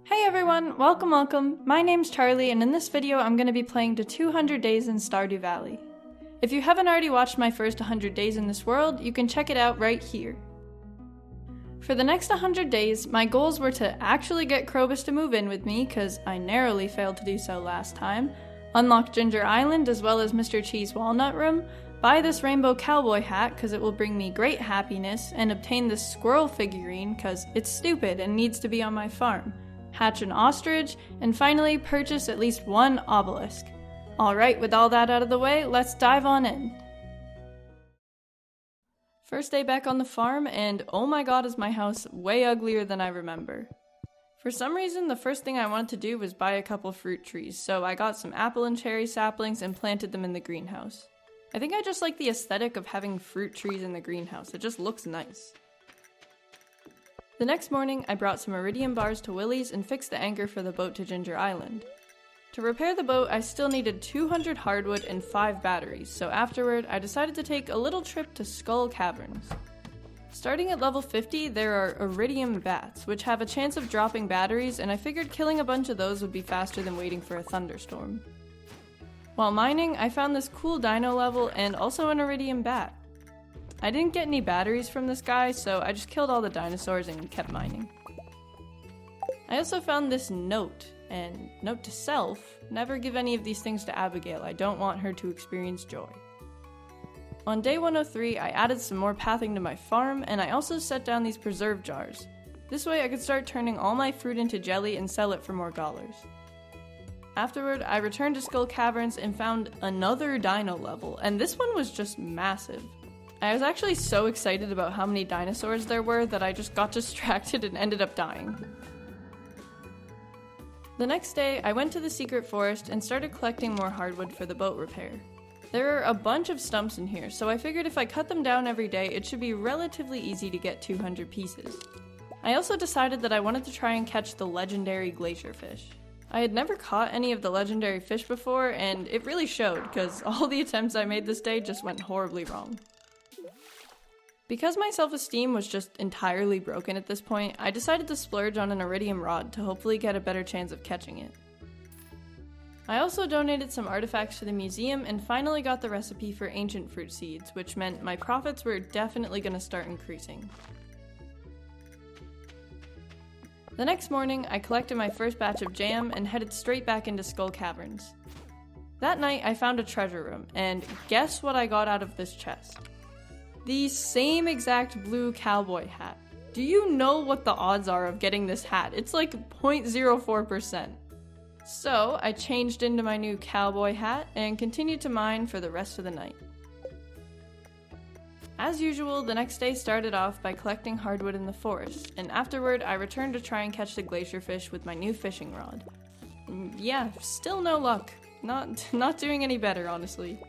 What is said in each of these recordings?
Hey everyone, welcome! My name's Charlie, and in this video I'm going to be playing to 200 Days in Stardew Valley. If you haven't already watched my first 100 days in this world, you can check it out right here. For the next 100 days, my goals were to actually get Krobus to move in with me, cause I narrowly failed to do so last time, unlock Ginger Island as well as Mr. Cheese Walnut Room, buy this rainbow cowboy hat cause it will bring me great happiness, and obtain this squirrel figurine cause it's stupid and needs to be on my farm, hatch an ostrich, and finally purchase at least one obelisk. Alright, with all that out of the way, let's dive on in. First day back on the farm, and oh my god is my house way uglier than I remember. For some reason, the first thing I wanted to do was buy a couple fruit trees, so I got some apple and cherry saplings and planted them in the greenhouse. I think I just like the aesthetic of having fruit trees in the greenhouse, it just looks nice. The next morning, I brought some iridium bars to Willie's and fixed the anchor for the boat to Ginger Island. To repair the boat, I still needed 200 hardwood and 5 batteries, so afterward, I decided to take a little trip to Skull Caverns. Starting at level 50, there are iridium bats, which have a chance of dropping batteries, and I figured killing a bunch of those would be faster than waiting for a thunderstorm. While mining, I found this cool dino level and also an iridium bat. I didn't get any batteries from this guy, so I just killed all the dinosaurs and kept mining. I also found this note, and note to self, never give any of these things to Abigail, I don't want her to experience joy. On day 103, I added some more pathing to my farm, and I also set down these preserve jars. This way I could start turning all my fruit into jelly and sell it for more dollars. Afterward, I returned to Skull Caverns and found another dino level, and this one was just massive. I was actually so excited about how many dinosaurs there were that I just got distracted and ended up dying. The next day, I went to the secret forest and started collecting more hardwood for the boat repair. There are a bunch of stumps in here, so I figured if I cut them down every day, it should be relatively easy to get 200 pieces. I also decided that I wanted to try and catch the legendary glacier fish. I had never caught any of the legendary fish before, and it really showed, because all the attempts I made this day just went horribly wrong. Because my self-esteem was just entirely broken at this point, I decided to splurge on an iridium rod to hopefully get a better chance of catching it. I also donated some artifacts to the museum and finally got the recipe for ancient fruit seeds, which meant my profits were definitely going to start increasing. The next morning, I collected my first batch of jam and headed straight back into Skull Caverns. That night, I found a treasure room, and guess what I got out of this chest? The same exact blue cowboy hat. Do you know what the odds are of getting this hat? It's like 0.04%. So, I changed into my new cowboy hat and continued to mine for the rest of the night. As usual, the next day started off by collecting hardwood in the forest, and afterward I returned to try and catch the glacier fish with my new fishing rod. Yeah, still no luck. Not doing any better, honestly.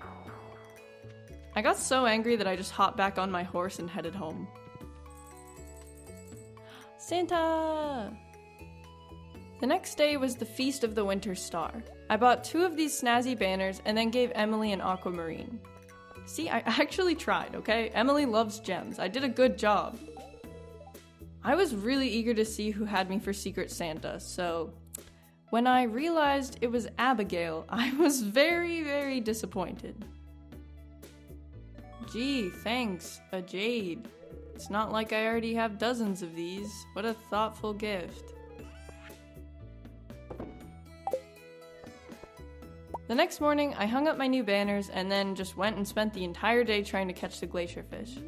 I got so angry that I just hopped back on my horse and headed home. Santa! The next day was the Feast of the Winter Star. I bought 2 of these snazzy banners and then gave Emily an aquamarine. See, I actually tried, okay? Emily loves gems. I did a good job. I was really eager to see who had me for Secret Santa, so when I realized it was Abigail, I was very, very disappointed. Gee, thanks, a jade. It's not like I already have dozens of these. What a thoughtful gift. The next morning, I hung up my new banners and then just went and spent the entire day trying to catch the glacier fish.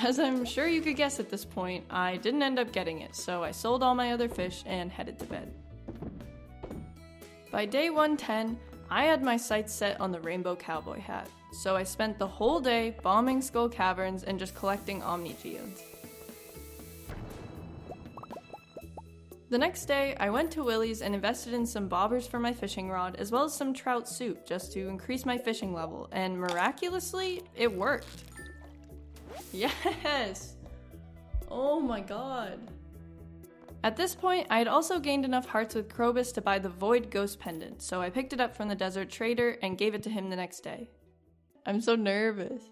As I'm sure you could guess at this point, I didn't end up getting it, so I sold all my other fish and headed to bed. By day 110, I had my sights set on the rainbow cowboy hat, so I spent the whole day bombing Skull Caverns and just collecting Omni Geodes. The next day, I went to Willie's and invested in some bobbers for my fishing rod, as well as some trout soup, just to increase my fishing level, and miraculously, it worked. Yes! Oh my god. At this point, I had also gained enough hearts with Krobus to buy the Void Ghost Pendant, so I picked it up from the Desert Trader and gave it to him the next day. I'm so nervous.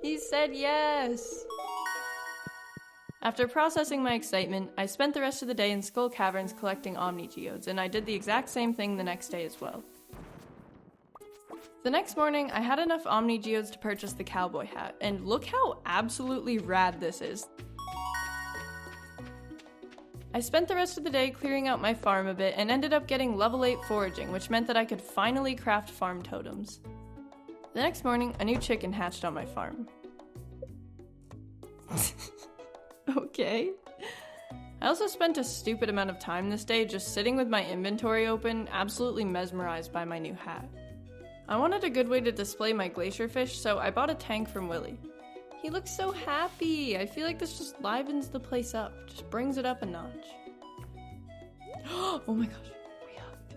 He said yes! After processing my excitement, I spent the rest of the day in Skull Caverns collecting Omni Geodes, and I did the exact same thing the next day as well. The next morning, I had enough Omni Geodes to purchase the cowboy hat, and look how absolutely rad this is. I spent the rest of the day clearing out my farm a bit and ended up getting level 8 foraging, which meant that I could finally craft farm totems. The next morning, a new chicken hatched on my farm. Okay. I also spent a stupid amount of time this day just sitting with my inventory open, absolutely mesmerized by my new hat. I wanted a good way to display my glacier fish, so I bought a tank from Willy. He looks so happy. I feel like this just livens the place up, just brings it up a notch. Oh my gosh, we hugged.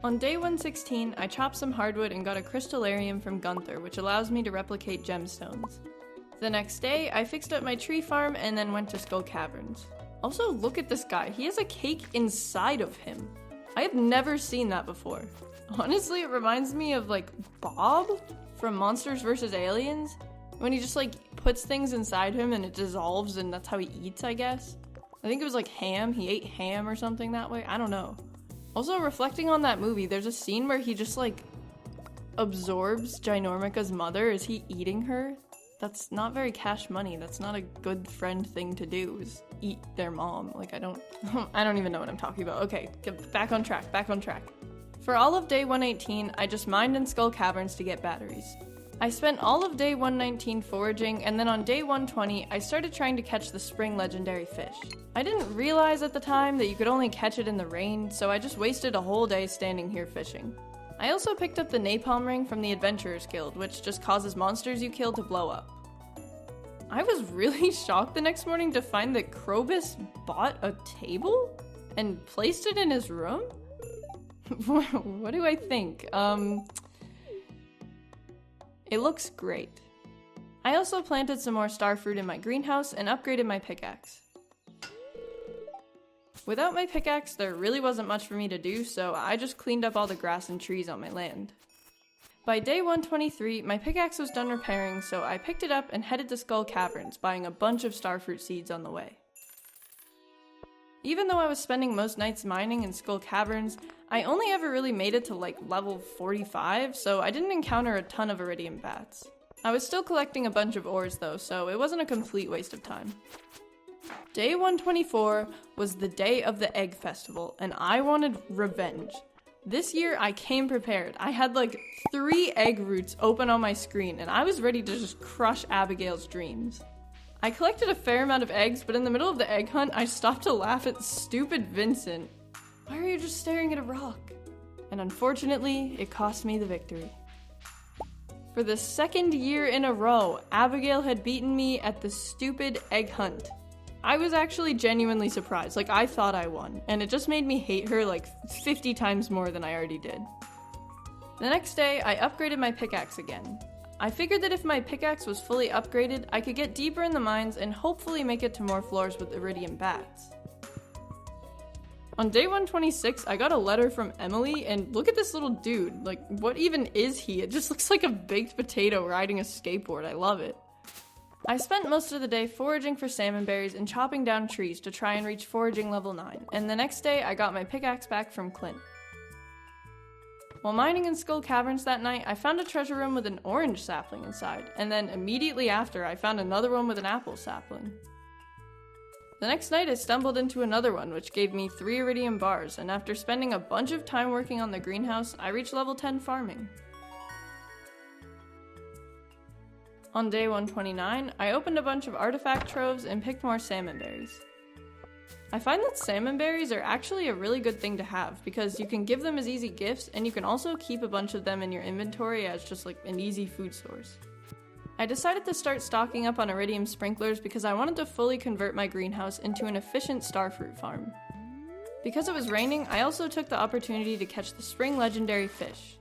On day 116, I chopped some hardwood and got a crystallarium from Gunther, which allows me to replicate gemstones. The next day, I fixed up my tree farm and then went to Skull Caverns. Also, look at this guy. He has a cake inside of him. I have never seen that before. Honestly, it reminds me of like Bob from Monsters vs. Aliens, when he just like puts things inside him and it dissolves and that's how he eats, I guess. I think it was like ham. He ate ham or something that way. I don't know. Also, reflecting on that movie, there's a scene where he just like absorbs Ginormica's mother. Is he eating her? That's not very cash money. That's not a good friend thing to do, is eat their mom. Like, I don't even know what I'm talking about. Okay, back on track. For all of day 118, I just mined in Skull Caverns to get batteries. I spent all of day 119 foraging, and then on day 120, I started trying to catch the spring legendary fish. I didn't realize at the time that you could only catch it in the rain, so I just wasted a whole day standing here fishing. I also picked up the napalm ring from the Adventurers Guild, which just causes monsters you kill to blow up. I was really shocked the next morning to find that Krobus bought a table and placed it in his room? What do I think? It looks great. I also planted some more starfruit in my greenhouse and upgraded my pickaxe. Without my pickaxe, there really wasn't much for me to do, so I just cleaned up all the grass and trees on my land. By day 123, my pickaxe was done repairing, so I picked it up and headed to Skull Caverns, buying a bunch of starfruit seeds on the way. Even though I was spending most nights mining in Skull Caverns, I only ever really made it to like level 45, so I didn't encounter a ton of iridium bats. I was still collecting a bunch of ores though, so it wasn't a complete waste of time. Day 124 was the day of the Egg Festival, and I wanted revenge. This year, I came prepared. I had like 3 egg roots open on my screen, and I was ready to just crush Abigail's dreams. I collected a fair amount of eggs, but in the middle of the egg hunt, I stopped to laugh at stupid Vincent. Why are you just staring at a rock? And unfortunately, it cost me the victory. For the 2nd year in a row, Abigail had beaten me at the stupid egg hunt. I was actually genuinely surprised, like I thought I won, and it just made me hate her like 50 times more than I already did. The next day, I upgraded my pickaxe again. I figured that if my pickaxe was fully upgraded, I could get deeper in the mines and hopefully make it to more floors with iridium bats. On day 126, I got a letter from Emily, and look at this little dude. Like, what even is he? It just looks like a baked potato riding a skateboard. I love it. I spent most of the day foraging for salmon berries and chopping down trees to try and reach foraging level 9, and the next day I got my pickaxe back from Clint. While mining in Skull Caverns that night, I found a treasure room with an orange sapling inside, and then immediately after I found another one with an apple sapling. The next night I stumbled into another one which gave me 3 iridium bars, and after spending a bunch of time working on the greenhouse, I reached level 10 farming. On day 129, I opened a bunch of artifact troves and picked more salmon berries. I find that salmon berries are actually a really good thing to have because you can give them as easy gifts and you can also keep a bunch of them in your inventory as just like an easy food source. I decided to start stocking up on iridium sprinklers because I wanted to fully convert my greenhouse into an efficient starfruit farm. Because it was raining, I also took the opportunity to catch the spring legendary fish.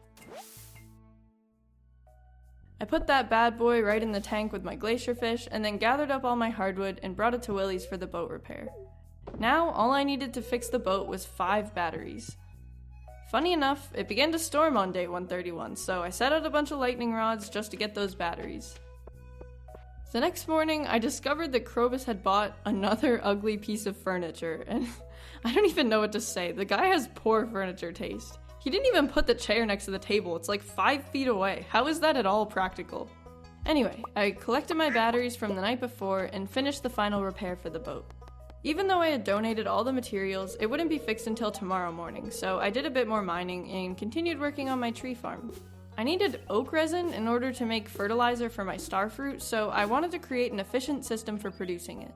I put that bad boy right in the tank with my glacier fish and then gathered up all my hardwood and brought it to Willy's for the boat repair. Now, all I needed to fix the boat was 5 batteries. Funny enough, it began to storm on day 131, so I set out a bunch of lightning rods just to get those batteries. The next morning, I discovered that Krobus had bought another ugly piece of furniture, and I don't even know what to say. The guy has poor furniture taste. He didn't even put the chair next to the table. It's like 5 feet away. How is that at all practical? Anyway, I collected my batteries from the night before and finished the final repair for the boat. Even though I had donated all the materials, it wouldn't be fixed until tomorrow morning, so I did a bit more mining and continued working on my tree farm. I needed oak resin in order to make fertilizer for my starfruit, so I wanted to create an efficient system for producing it.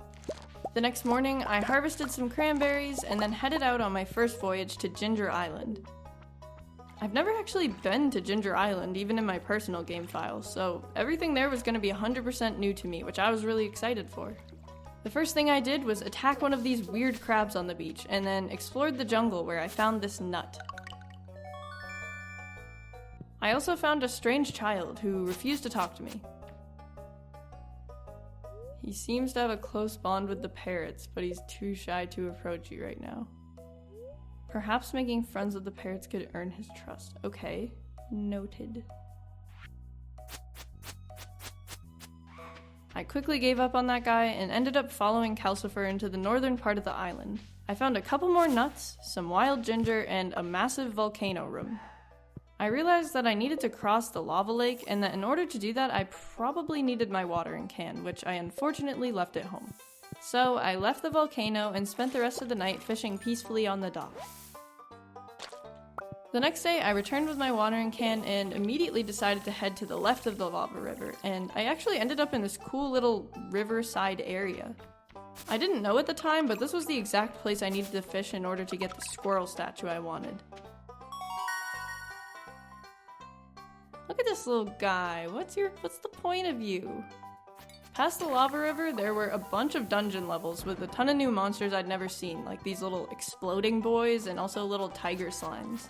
The next morning, I harvested some cranberries and then headed out on my first voyage to Ginger Island. I've never actually been to Ginger Island, even in my personal game file, so everything there was going to be 100% new to me, which I was really excited for. The first thing I did was attack one of these weird crabs on the beach, and then explored the jungle where I found this nut. I also found a strange child who refused to talk to me. He seems to have a close bond with the parrots, but he's too shy to approach you right now. Perhaps making friends with the parrots could earn his trust. Okay, noted. I quickly gave up on that guy and ended up following Calcifer into the northern part of the island. I found a couple more nuts, some wild ginger, and a massive volcano room. I realized that I needed to cross the lava lake, and that in order to do that I probably needed my watering can, which I unfortunately left at home. So I left the volcano and spent the rest of the night fishing peacefully on the dock. The next day, I returned with my watering can and immediately decided to head to the left of the lava river, and I actually ended up in this cool little riverside area. I didn't know at the time, but this was the exact place I needed to fish in order to get the squirrel statue I wanted. Look at this little guy. What's the point of you? Past the lava river, there were a bunch of dungeon levels with a ton of new monsters I'd never seen, like these little exploding boys and also little tiger slimes.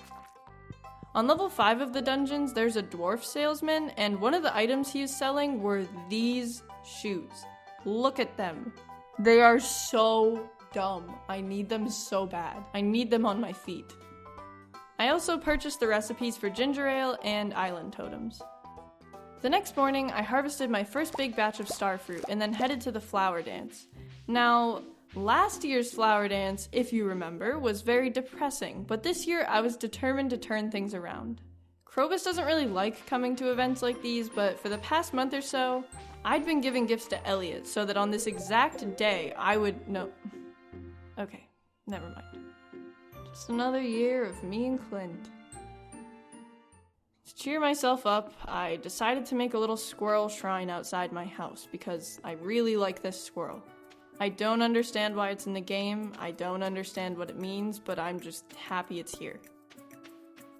On level 5 of the dungeons, there's a dwarf salesman, and one of the items he was selling were these shoes. Look at them. They are so dumb. I need them so bad. I need them on my feet. I also purchased the recipes for ginger ale and island totems. The next morning, I harvested my first big batch of starfruit and then headed to the flower dance. Now, last year's flower dance, if you remember, was very depressing, but this year I was determined to turn things around. Krobus doesn't really like coming to events like these, but for the past month or so, I'd been giving gifts to Elliot so that on this exact day I would... No. Okay, never mind. Just another year of me and Clint. To cheer myself up, I decided to make a little squirrel shrine outside my house because I really like this squirrel. I don't understand why it's in the game, I don't understand what it means, but I'm just happy it's here.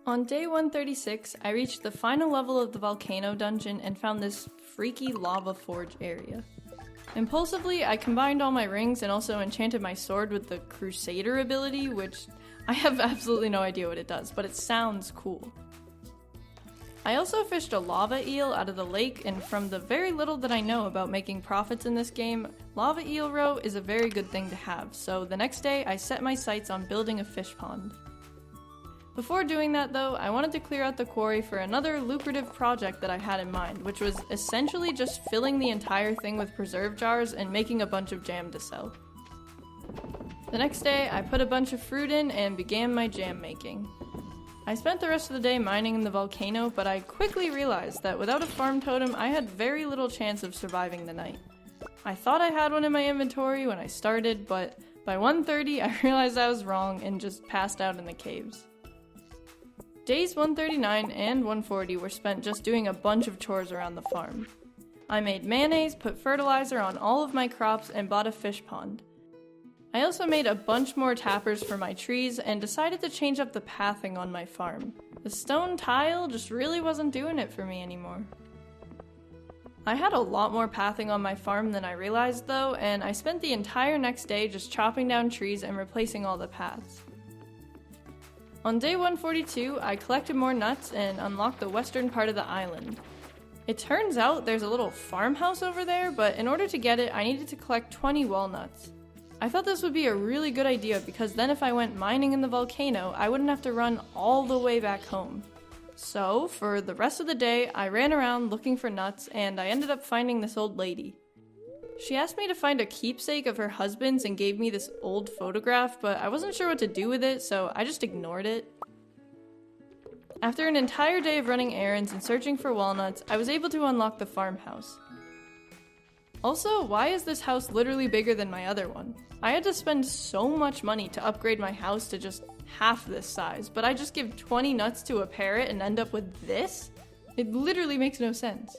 On day 136, I reached the final level of the volcano dungeon and found this freaky lava forge area. Impulsively, I combined all my rings and also enchanted my sword with the Crusader ability, which I have absolutely no idea what it does, but it sounds cool. I also fished a lava eel out of the lake, and from the very little that I know about making profits in this game, lava eel roe is a very good thing to have, so the next day I set my sights on building a fish pond. Before doing that though, I wanted to clear out the quarry for another lucrative project that I had in mind, which was essentially just filling the entire thing with preserve jars and making a bunch of jam to sell. The next day, I put a bunch of fruit in and began my jam making. I spent the rest of the day mining in the volcano, but I quickly realized that without a farm totem, I had very little chance of surviving the night. I thought I had one in my inventory when I started, but by 1:30 I realized I was wrong and just passed out in the caves. Days 139 and 140 were spent just doing a bunch of chores around the farm. I made mayonnaise, put fertilizer on all of my crops, and bought a fish pond. I also made a bunch more tappers for my trees and decided to change up the pathing on my farm. The stone tile just really wasn't doing it for me anymore. I had a lot more pathing on my farm than I realized though, and I spent the entire next day just chopping down trees and replacing all the paths. On day 142, I collected more nuts and unlocked the western part of the island. It turns out there's a little farmhouse over there, but in order to get it, I needed to collect 20 walnuts. I thought this would be a really good idea because then if I went mining in the volcano, I wouldn't have to run all the way back home. So, for the rest of the day, I ran around looking for nuts and I ended up finding this old lady. She asked me to find a keepsake of her husband's and gave me this old photograph, but I wasn't sure what to do with it, so I just ignored it. After an entire day of running errands and searching for walnuts, I was able to unlock the farmhouse. Also, why is this house literally bigger than my other one? I had to spend so much money to upgrade my house to just half this size, but I just give 20 nuts to a parrot and end up with this? It literally makes no sense.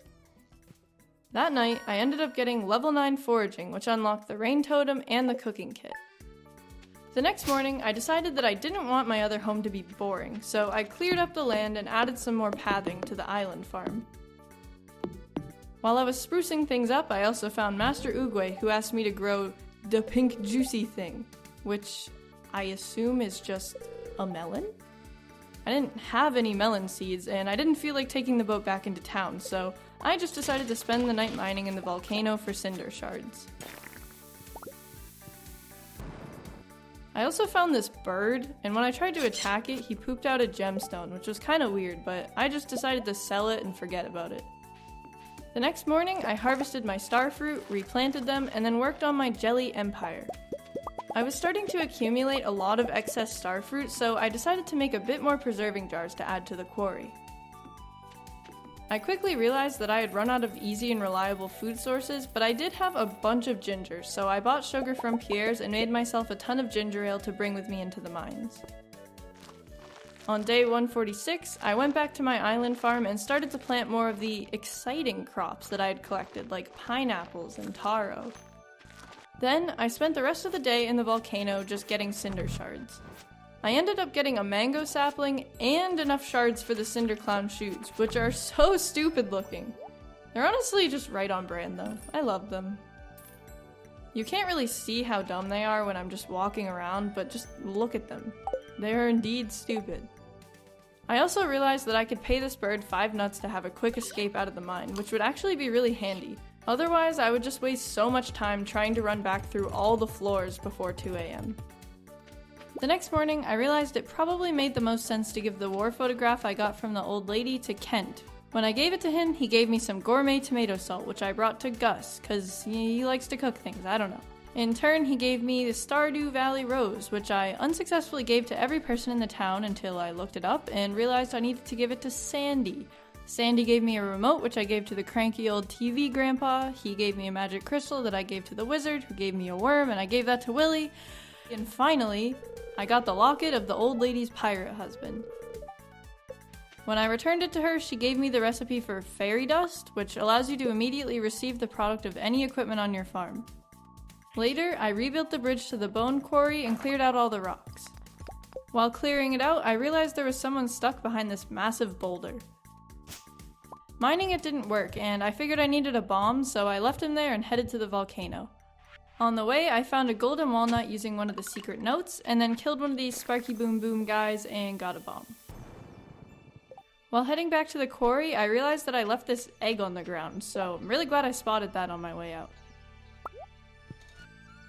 That night, I ended up getting level 9 foraging, which unlocked the rain totem and the cooking kit. The next morning, I decided that I didn't want my other home to be boring, so I cleared up the land and added some more pathing to the island farm. While I was sprucing things up, I also found Master Oogway, who asked me to grow the pink juicy thing, which I assume is just a melon? I didn't have any melon seeds, and I didn't feel like taking the boat back into town, so I just decided to spend the night mining in the volcano for cinder shards. I also found this bird, and when I tried to attack it, he pooped out a gemstone, which was kinda weird, but I just decided to sell it and forget about it. The next morning, I harvested my starfruit, replanted them, and then worked on my jelly empire. I was starting to accumulate a lot of excess starfruit, so I decided to make a bit more preserving jars to add to the quarry. I quickly realized that I had run out of easy and reliable food sources, but I did have a bunch of ginger, so I bought sugar from Pierre's and made myself a ton of ginger ale to bring with me into the mines. On day 146, I went back to my island farm and started to plant more of the exciting crops that I had collected, like pineapples and taro. Then, I spent the rest of the day in the volcano just getting cinder shards. I ended up getting a mango sapling and enough shards for the cinder clown shoes, which are so stupid looking. They're honestly just right on brand though. I love them. You can't really see how dumb they are when I'm just walking around, but just look at them. They are indeed stupid. I also realized that I could pay this bird 5 nuts to have a quick escape out of the mine, which would actually be really handy. Otherwise, I would just waste so much time trying to run back through all the floors before 2 a.m. The next morning, I realized it probably made the most sense to give the war photograph I got from the old lady to Kent. When I gave it to him, he gave me some gourmet tomato salt, which I brought to Gus, cause he likes to cook things, I don't know. In turn, he gave me the Stardew Valley Rose, which I unsuccessfully gave to every person in the town until I looked it up and realized I needed to give it to Sandy. Sandy gave me a remote, which I gave to the cranky old TV grandpa. He gave me a magic crystal that I gave to the wizard, who gave me a worm, and I gave that to Willy. And finally, I got the locket of the old lady's pirate husband. When I returned it to her, she gave me the recipe for fairy dust, which allows you to immediately receive the product of any equipment on your farm. Later, I rebuilt the bridge to the bone quarry and cleared out all the rocks. While clearing it out, I realized there was someone stuck behind this massive boulder. Mining it didn't work, and I figured I needed a bomb, so I left him there and headed to the volcano. On the way, I found a golden walnut using one of the secret notes, and then killed one of these Sparky Boom Boom guys and got a bomb. While heading back to the quarry, I realized that I left this egg on the ground, so I'm really glad I spotted that on my way out.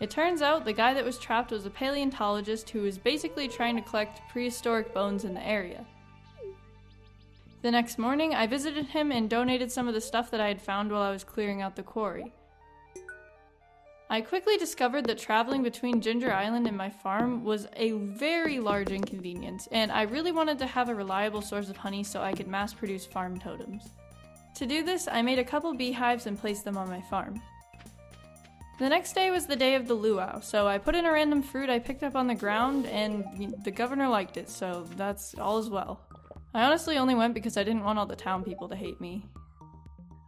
It turns out the guy that was trapped was a paleontologist who was basically trying to collect prehistoric bones in the area. The next morning, I visited him and donated some of the stuff that I had found while I was clearing out the quarry. I quickly discovered that traveling between Ginger Island and my farm was a very large inconvenience, and I really wanted to have a reliable source of honey so I could mass produce farm totems. To do this, I made a couple beehives and placed them on my farm. The next day was the day of the luau, so I put in a random fruit I picked up on the ground, and the governor liked it, so that's all as well. I honestly only went because I didn't want all the town people to hate me.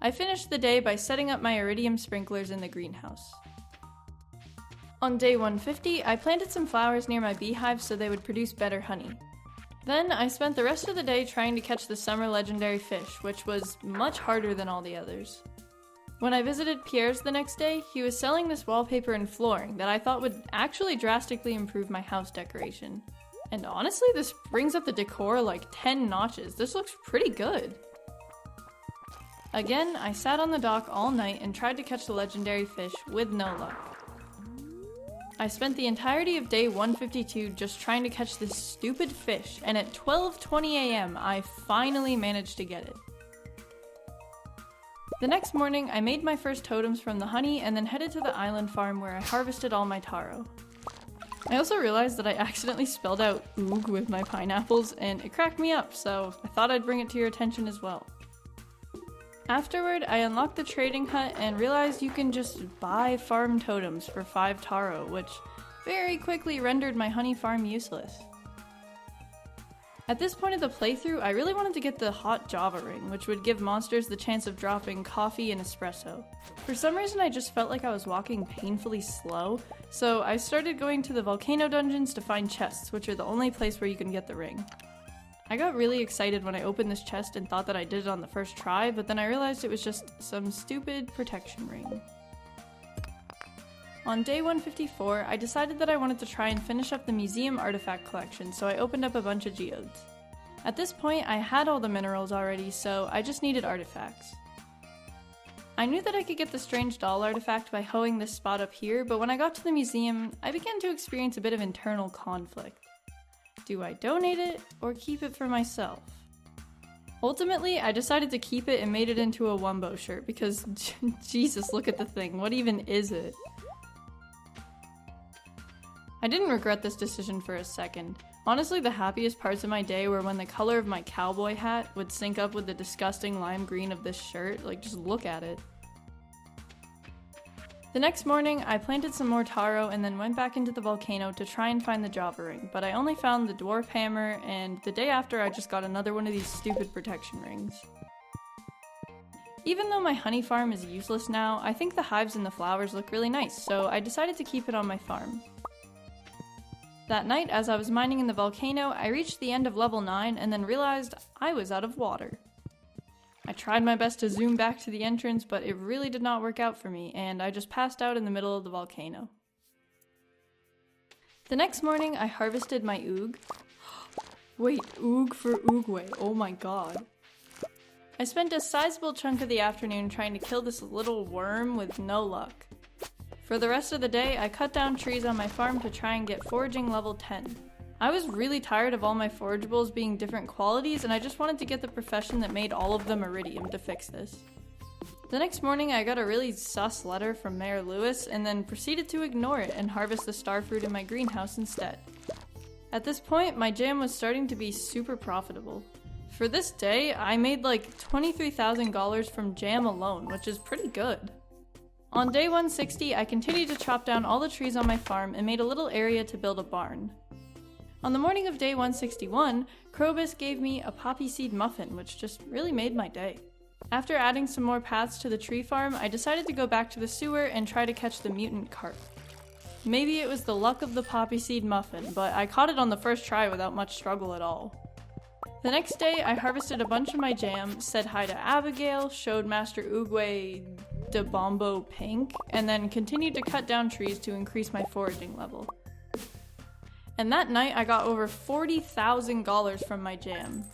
I finished the day by setting up my iridium sprinklers in the greenhouse. On day 150, I planted some flowers near my beehives so they would produce better honey. Then, I spent the rest of the day trying to catch the summer legendary fish, which was much harder than all the others. When I visited Pierre's the next day, he was selling this wallpaper and flooring that I thought would actually drastically improve my house decoration. And honestly, this brings up the decor like 10 notches. This looks pretty good. Again, I sat on the dock all night and tried to catch the legendary fish with no luck. I spent the entirety of day 152 just trying to catch this stupid fish, and at 12:20 a.m. I finally managed to get it. The next morning, I made my first totems from the honey and then headed to the island farm where I harvested all my taro. I also realized that I accidentally spelled out oog with my pineapples and it cracked me up, so I thought I'd bring it to your attention as well. Afterward, I unlocked the trading hut and realized you can just buy farm totems for 5 taro, which very quickly rendered my honey farm useless. At this point of the playthrough, I really wanted to get the hot Java ring, which would give monsters the chance of dropping coffee and espresso. For some reason I just felt like I was walking painfully slow, so I started going to the volcano dungeons to find chests, which are the only place where you can get the ring. I got really excited when I opened this chest and thought that I did it on the first try, but then I realized it was just some stupid protection ring. On day 154, I decided that I wanted to try and finish up the museum artifact collection, so I opened up a bunch of geodes. At this point, I had all the minerals already, so I just needed artifacts. I knew that I could get the strange doll artifact by hoeing this spot up here, but when I got to the museum, I began to experience a bit of internal conflict. Do I donate it, or keep it for myself? Ultimately, I decided to keep it and made it into a Wumbo shirt, because Jesus, look at the thing, what even is it? I didn't regret this decision for a second. Honestly, the happiest parts of my day were when the color of my cowboy hat would sync up with the disgusting lime green of this shirt. Like, just look at it. The next morning, I planted some more taro and then went back into the volcano to try and find the Java ring, but I only found the dwarf hammer, and the day after I just got another one of these stupid protection rings. Even though my honey farm is useless now, I think the hives and the flowers look really nice, so I decided to keep it on my farm. That night, as I was mining in the volcano, I reached the end of level 9 and then realized I was out of water. I tried my best to zoom back to the entrance, but it really did not work out for me, and I just passed out in the middle of the volcano. The next morning, I harvested my oog. Wait, oog for oogway, oh my god. I spent a sizable chunk of the afternoon trying to kill this little worm with no luck. For the rest of the day, I cut down trees on my farm to try and get foraging level 10. I was really tired of all my forageables being different qualities, and I just wanted to get the profession that made all of them iridium to fix this. The next morning, I got a really sus letter from Mayor Lewis, and then proceeded to ignore it and harvest the starfruit in my greenhouse instead. At this point, my jam was starting to be super profitable. For this day, I made like $23,000 from jam alone, which is pretty good. On day 160, I continued to chop down all the trees on my farm and made a little area to build a barn. On the morning of day 161, Krobus gave me a poppy seed muffin, which just really made my day. After adding some more paths to the tree farm, I decided to go back to the sewer and try to catch the mutant carp. Maybe it was the luck of the poppy seed muffin, but I caught it on the first try without much struggle at all. The next day, I harvested a bunch of my jam, said hi to Abigail, showed Master Oogway de Bombo Pink, and then continued to cut down trees to increase my foraging level. And that night I got over $40,000 from my jam.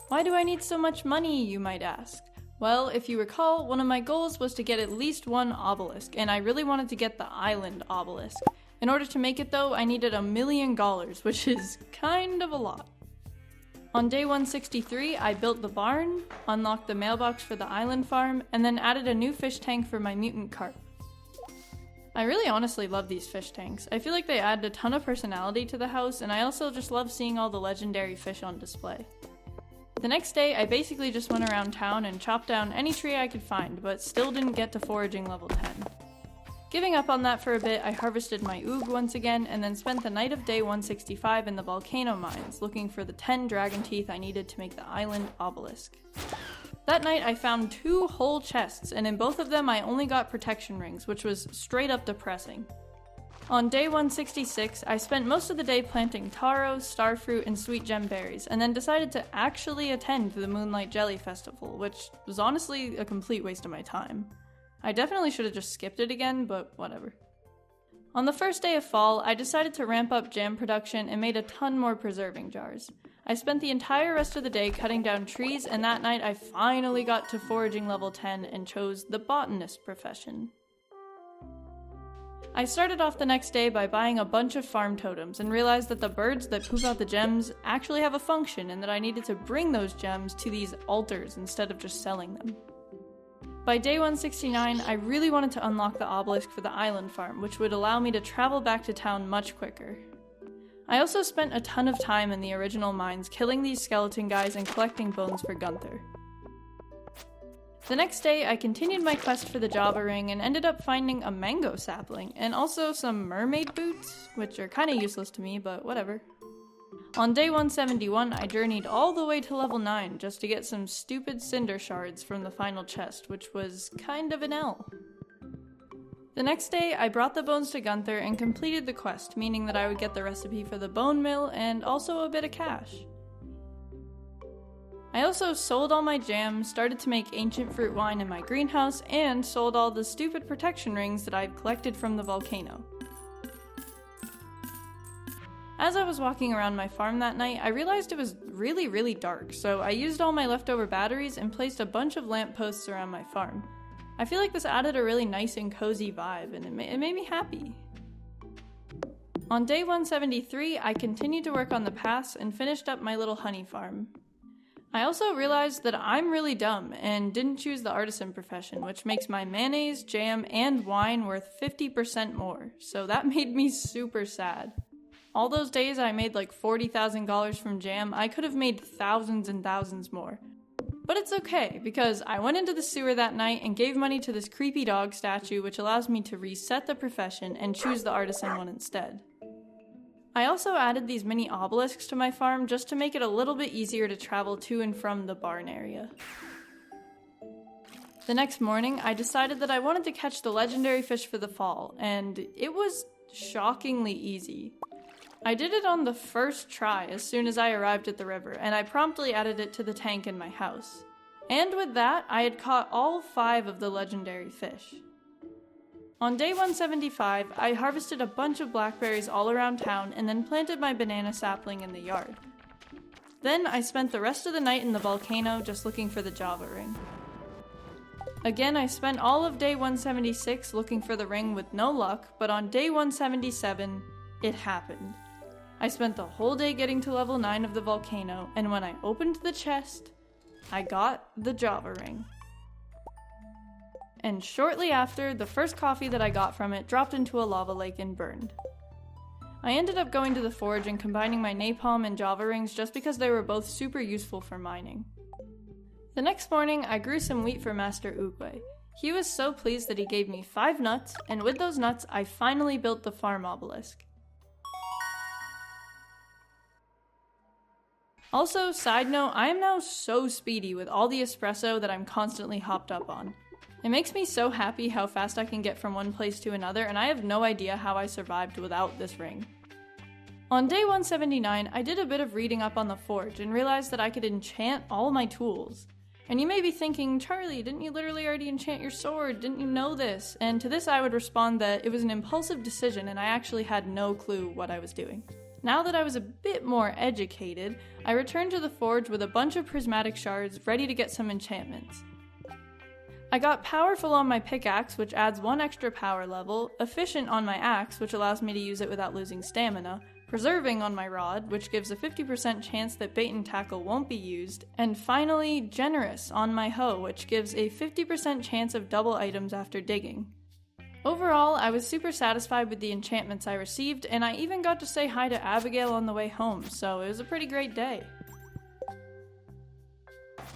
Why do I need so much money, you might ask? Well, if you recall, one of my goals was to get at least one obelisk, and I really wanted to get the island obelisk. In order to make it though, I needed $1 million, which is kind of a lot. On day 163, I built the barn, unlocked the mailbox for the island farm, and then added a new fish tank for my mutant carp. I really honestly love these fish tanks. I feel like they add a ton of personality to the house, and I also just love seeing all the legendary fish on display. The next day, I basically just went around town and chopped down any tree I could find, but still didn't get to foraging level 10. Giving up on that for a bit, I harvested my oog once again, and then spent the night of day 165 in the volcano mines, looking for the 10 dragon teeth I needed to make the island obelisk. That night I found 2 whole chests, and in both of them I only got protection rings, which was straight up depressing. On day 166, I spent most of the day planting taro, starfruit, and sweet gem berries, and then decided to actually attend the Moonlight Jelly Festival, which was honestly a complete waste of my time. I definitely should have just skipped it again, but whatever. On the first day of fall, I decided to ramp up jam production and made a ton more preserving jars. I spent the entire rest of the day cutting down trees, and that night I finally got to foraging level 10 and chose the botanist profession. I started off the next day by buying a bunch of farm totems and realized that the birds that poop out the gems actually have a function and that I needed to bring those gems to these altars instead of just selling them. By day 169, I really wanted to unlock the obelisk for the island farm, which would allow me to travel back to town much quicker. I also spent a ton of time in the original mines killing these skeleton guys and collecting bones for Gunther. The next day, I continued my quest for the Java ring and ended up finding a mango sapling, and also some mermaid boots, which are kinda useless to me, but whatever. On day 171, I journeyed all the way to level 9 just to get some stupid cinder shards from the final chest, which was kind of an L. The next day, I brought the bones to Gunther and completed the quest, meaning that I would get the recipe for the bone mill and also a bit of cash. I also sold all my jam, started to make ancient fruit wine in my greenhouse, and sold all the stupid protection rings that I'd collected from the volcano. As I was walking around my farm that night, I realized it was really dark, so I used all my leftover batteries and placed a bunch of lampposts around my farm. I feel like this added a really nice and cozy vibe, and it made me happy. On day 173, I continued to work on the pass and finished up my little honey farm. I also realized that I'm really dumb and didn't choose the artisan profession, which makes my mayonnaise, jam, and wine worth 50% more, so that made me super sad. All those days I made like $40,000 from jam, I could have made thousands and thousands more. But it's okay, because I went into the sewer that night and gave money to this creepy dog statue, which allows me to reset the profession and choose the artisan one instead. I also added these mini obelisks to my farm just to make it a little bit easier to travel to and from the barn area. The next morning, I decided that I wanted to catch the legendary fish for the fall, and it was shockingly easy. I did it on the first try as soon as I arrived at the river, and I promptly added it to the tank in my house. And with that, I had caught all 5 of the legendary fish. On day 175, I harvested a bunch of blackberries all around town and then planted my banana sapling in the yard. Then I spent the rest of the night in the volcano just looking for the Java ring. Again, I spent all of day 176 looking for the ring with no luck, but on day 177, it happened. I spent the whole day getting to level 9 of the volcano, and when I opened the chest, I got the Java ring. And shortly after, the first coffee that I got from it dropped into a lava lake and burned. I ended up going to the forge and combining my napalm and Java rings just because they were both super useful for mining. The next morning, I grew some wheat for Master Oogway. He was so pleased that he gave me 5 nuts, and with those nuts, I finally built the farm obelisk. Also, side note, I am now so speedy with all the espresso that I'm constantly hopped up on. It makes me so happy how fast I can get from one place to another, and I have no idea how I survived without this ring. On day 179, I did a bit of reading up on the forge and realized that I could enchant all my tools. And you may be thinking, Charlie, didn't you literally already enchant your sword? Didn't you know this? And to this I would respond that it was an impulsive decision and I actually had no clue what I was doing. Now that I was a bit more educated, I returned to the forge with a bunch of prismatic shards ready to get some enchantments. I got powerful on my pickaxe, which adds 1 extra power level, efficient on my axe, which allows me to use it without losing stamina, preserving on my rod, which gives a 50% chance that bait and tackle won't be used, and finally generous on my hoe, which gives a 50% chance of double items after digging. Overall, I was super satisfied with the enchantments I received, and I even got to say hi to Abigail on the way home, so it was a pretty great day.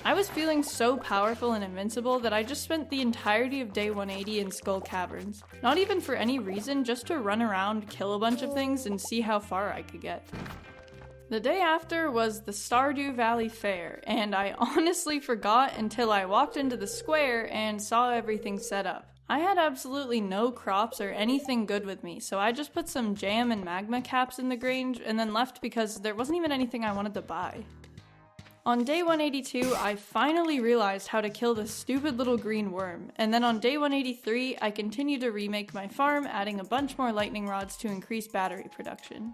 I was feeling so powerful and invincible that I just spent the entirety of day 180 in Skull Caverns. Not even for any reason, just to run around, kill a bunch of things, and see how far I could get. The day after was the Stardew Valley Fair, and I honestly forgot until I walked into the square and saw everything set up. I had absolutely no crops or anything good with me, so I just put some jam and magma caps in the grange and then left because there wasn't even anything I wanted to buy. On day 182, I finally realized how to kill the stupid little green worm, and then on day 183, I continued to remake my farm, adding a bunch more lightning rods to increase battery production.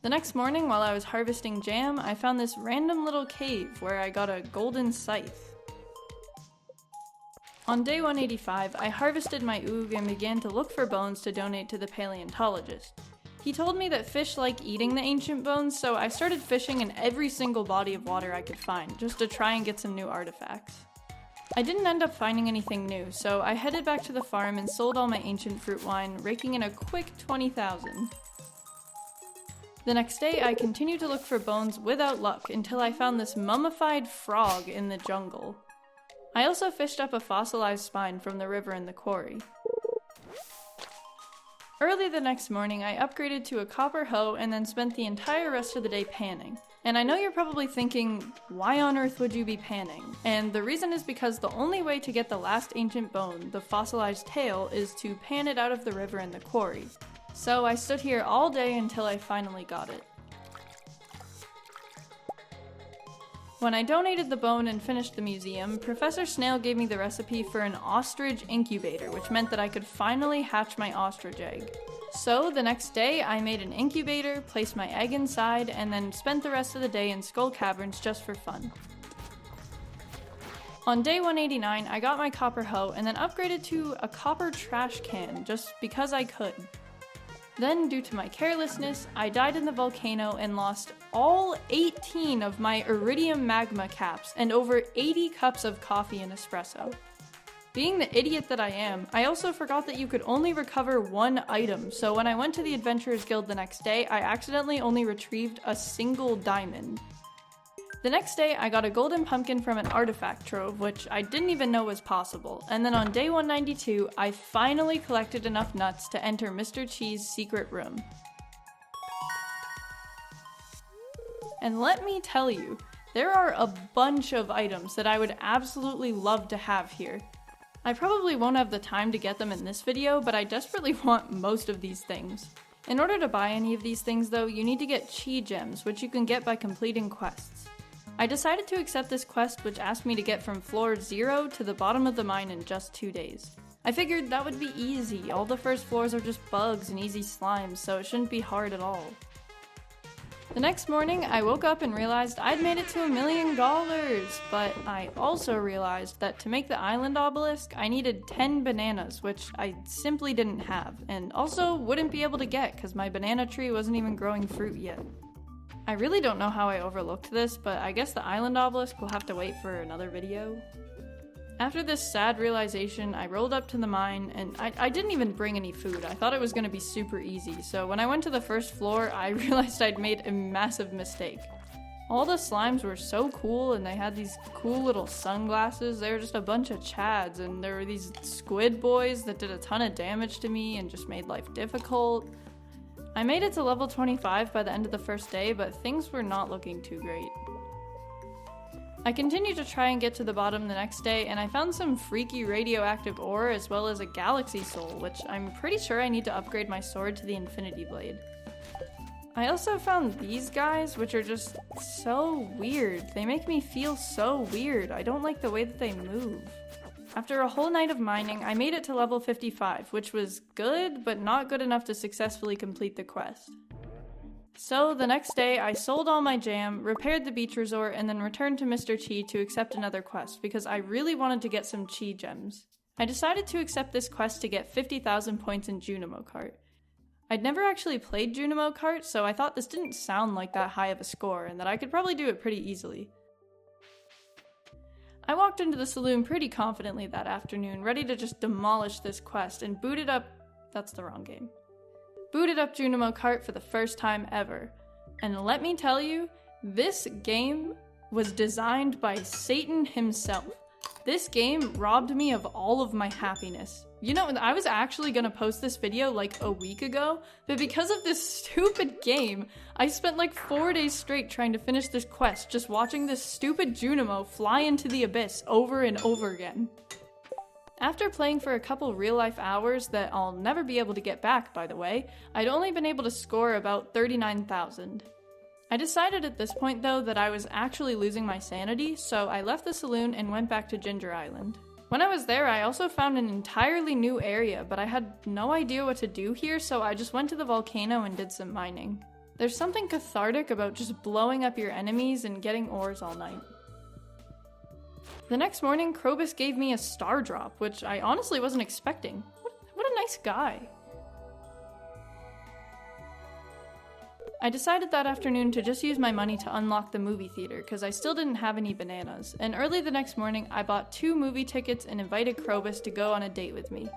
The next morning, while I was harvesting jam, I found this random little cave where I got a golden scythe. On day 185, I harvested my oog and began to look for bones to donate to the paleontologist. He told me that fish like eating the ancient bones, so I started fishing in every single body of water I could find, just to try and get some new artifacts. I didn't end up finding anything new, so I headed back to the farm and sold all my ancient fruit wine, raking in a quick 20,000. The next day, I continued to look for bones without luck until I found this mummified frog in the jungle. I also fished up a fossilized spine from the river in the quarry. Early the next morning, I upgraded to a copper hoe and then spent the entire rest of the day panning. And I know you're probably thinking, why on earth would you be panning? And the reason is because the only way to get the last ancient bone, the fossilized tail, is to pan it out of the river in the quarry. So I stood here all day until I finally got it. When I donated the bone and finished the museum, Professor Snail gave me the recipe for an ostrich incubator, which meant that I could finally hatch my ostrich egg. So the next day, I made an incubator, placed my egg inside, and then spent the rest of the day in Skull Caverns just for fun. On day 189, I got my copper hoe and then upgraded to a copper trash can just because I could. Then, due to my carelessness, I died in the volcano and lost all 18 of my iridium magma caps and over 80 cups of coffee and espresso. Being the idiot that I am, I also forgot that you could only recover one item, so when I went to the Adventurers Guild the next day, I accidentally only retrieved a single diamond. The next day, I got a golden pumpkin from an artifact trove, which I didn't even know was possible, and then on day 192, I finally collected enough nuts to enter Mr. Chi's secret room. And let me tell you, there are a bunch of items that I would absolutely love to have here. I probably won't have the time to get them in this video, but I desperately want most of these things. In order to buy any of these things though, you need to get Chi Gems, which you can get by completing quests. I decided to accept this quest, which asked me to get from floor 0 to the bottom of the mine in just 2 days. I figured that would be easy, all the first floors are just bugs and easy slimes, so it shouldn't be hard at all. The next morning, I woke up and realized I'd made it to $1 million, but I also realized that to make the island obelisk, I needed 10 bananas, which I simply didn't have, and also wouldn't be able to get because my banana tree wasn't even growing fruit yet. I really don't know how I overlooked this, but I guess the island obelisk will have to wait for another video. After this sad realization, I rolled up to the mine, and I didn't even bring any food. I thought it was going to be super easy, so when I went to the first floor, I realized I'd made a massive mistake. All the slimes were so cool, and they had these cool little sunglasses. They were just a bunch of chads, and there were these squid boys that did a ton of damage to me and just made life difficult. I made it to level 25 by the end of the first day, but things were not looking too great. I continued to try and get to the bottom the next day, and I found some freaky radioactive ore as well as a galaxy soul, which I'm pretty sure I need to upgrade my sword to the Infinity Blade. I also found these guys, which are just so weird. They make me feel so weird. I don't like the way that they move. After a whole night of mining, I made it to level 55, which was good, but not good enough to successfully complete the quest. So the next day, I sold all my jam, repaired the beach resort, and then returned to Mr. Chi to accept another quest, because I really wanted to get some Chi Gems. I decided to accept this quest to get 50,000 points in Junimo Kart. I'd never actually played Junimo Kart, so I thought this didn't sound like that high of a score, and that I could probably do it pretty easily. I walked into the saloon pretty confidently that afternoon, ready to just demolish this quest, and booted up Junimo Kart for the first time ever. And let me tell you, this game was designed by Satan himself. This game robbed me of all of my happiness. You know, I was actually gonna post this video like a week ago, but because of this stupid game, I spent like 4 days straight trying to finish this quest, just watching this stupid Junimo fly into the abyss over and over again. After playing for a couple real-life hours that I'll never be able to get back, by the way, I'd only been able to score about 39,000. I decided at this point, though, that I was actually losing my sanity, so I left the saloon and went back to Ginger Island. When I was there, I also found an entirely new area, but I had no idea what to do here, so I just went to the volcano and did some mining. There's something cathartic about just blowing up your enemies and getting ores all night. The next morning, Krobus gave me a star drop, which I honestly wasn't expecting. What a nice guy. I decided that afternoon to just use my money to unlock the movie theater because I still didn't have any bananas, and early the next morning I bought 2 movie tickets and invited Krobus to go on a date with me.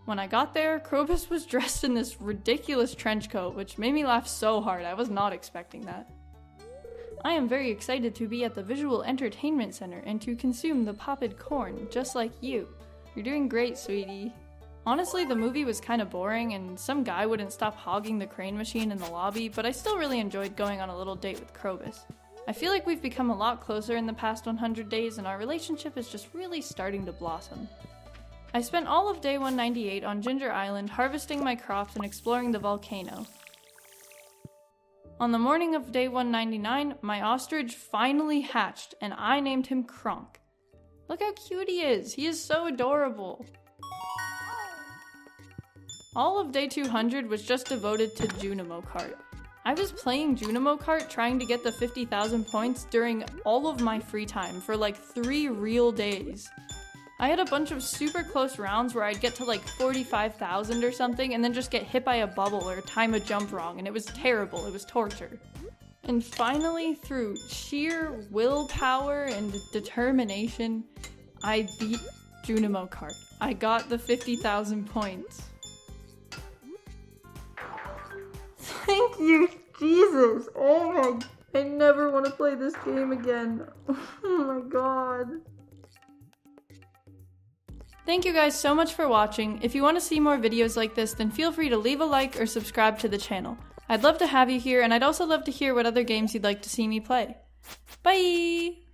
When I got there, Krobus was dressed in this ridiculous trench coat, which made me laugh so hard. I was not expecting that. I am very excited to be at the Visual Entertainment Center and to consume the popped corn, just like you. You're doing great, sweetie. Honestly, the movie was kind of boring, and some guy wouldn't stop hogging the crane machine in the lobby, but I still really enjoyed going on a little date with Krobus. I feel like we've become a lot closer in the past 100 days, and our relationship is just really starting to blossom. I spent all of day 198 on Ginger Island harvesting my crops and exploring the volcano. On the morning of day 199, my ostrich finally hatched, and I named him Kronk. Look how cute he is! He is so adorable! All of day 200 was just devoted to Junimo Kart. I was playing Junimo Kart trying to get the 50,000 points during all of my free time for like 3 real days. I had a bunch of super close rounds where I'd get to like 45,000 or something and then just get hit by a bubble or time a jump wrong, and it was terrible, it was torture. And finally, through sheer willpower and determination, I beat Junimo Kart. I got the 50,000 points. Thank you, Jesus! Oh my... I never want to play this game again. Oh my god. Thank you guys so much for watching. If you want to see more videos like this, then feel free to leave a like or subscribe to the channel. I'd love to have you here, and I'd also love to hear what other games you'd like to see me play. Bye!